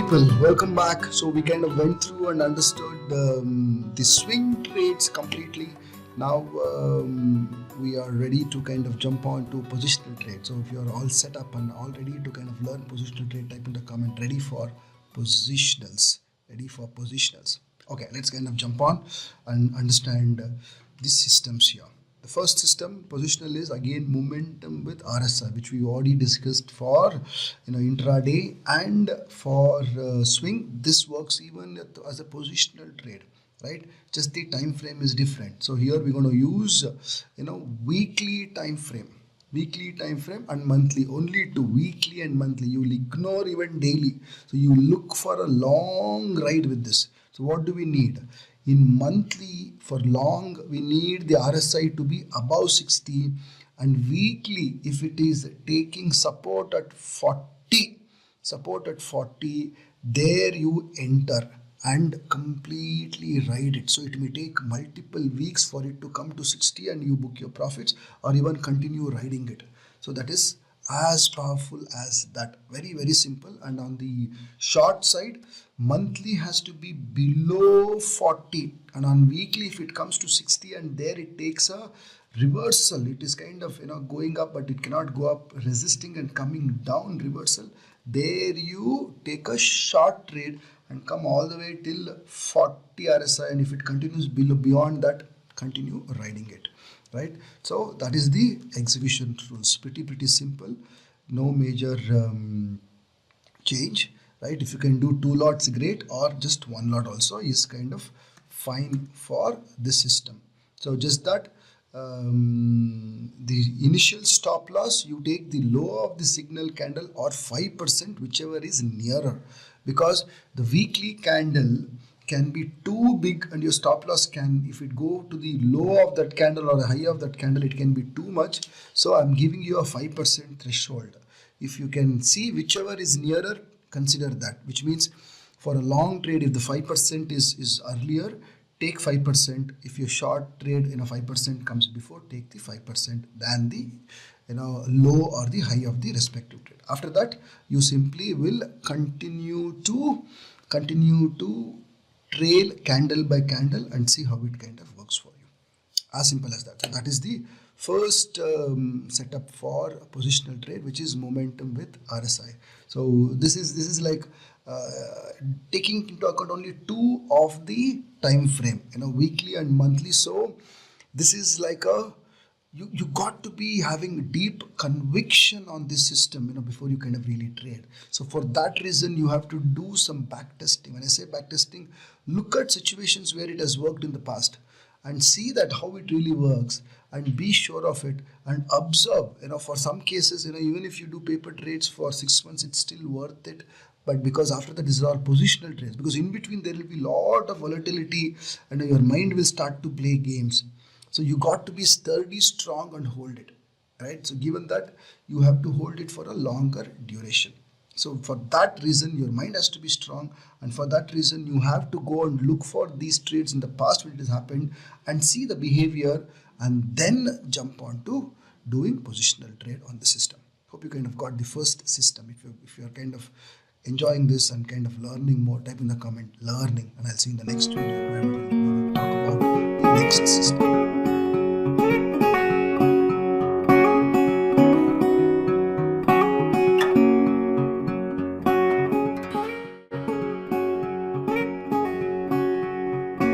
people, welcome back. So we kind of went through and understood the swing trades completely. Now we are ready to kind of jump on to positional trade. So if you are all set up and all ready to kind of learn positional trade, type in the comment ready for positionals. Ready for positionals. Okay, let's kind of jump on and understand these systems here. The first system, positional, is again momentum with RSI, which we already discussed for intraday and for swing. This works even as a positional trade, right? Just the time frame is different. So here we're going to use weekly time frame. Weekly time frame and monthly, only to weekly and monthly. You will ignore even daily. So you look for a long ride with this. So what do we need? In monthly, for long, we need the RSI to be above 60, and weekly, if it is taking support at 40, there you enter and completely ride it. So it may take multiple weeks for it to come to 60 and you book your profits, or even continue riding it. So that is as powerful as that. Very, very simple. And on the short side, monthly has to be below 40, and on weekly, if it comes to 60 and there it takes a reversal, it is kind of going up, but it cannot go up, resisting and coming down, reversal. There you take a short trade and come all the way till 40 RSI, and if it continues beyond that, continue riding it. Right, so that is the exhibition rules. Pretty simple, no major change. Right, if you can do 2 lots, great, or just 1 lot also is kind of fine for this system. So just that the initial stop loss, you take the low of the signal candle or 5%, whichever is nearer, because the weekly candle can be too big and your stop loss can, if it go to the low of that candle or the high of that candle, it can be too much. So I'm giving you a 5% threshold. If you can see whichever is nearer, consider that, which means for a long trade, if the 5% is earlier, take 5%. If your short trade 5% comes before, take the 5% than the low or the high of the respective trade. After that, you simply will continue to trail candle by candle and see how it kind of works for you. As simple as that. So that is the first setup for a positional trade, which is momentum with RSI. So this is like taking into account only 2 of the time frame, weekly and monthly. So this is like a you got to be having deep conviction on this system before you kind of really trade. So for that reason, you have to do some back testing. When I say back testing, look at situations where it has worked in the past and see that how it really works, and be sure of it and observe. For some cases, even if you do paper trades for 6 months, it's still worth it. But because after that, this is all positional trades, because in between there will be a lot of volatility and your mind will start to play games. So you got to be sturdy, strong, and hold it, right? So given that, you have to hold it for a longer duration. So for that reason, your mind has to be strong, and for that reason, you have to go and look for these trades in the past when it has happened and see the behavior, and then jump on to doing positional trade on the system. Hope you kind of got the first system. If you're kind of enjoying this and kind of learning more, type in the comment learning, and I'll see you in the next video where we're going to talk about the next system.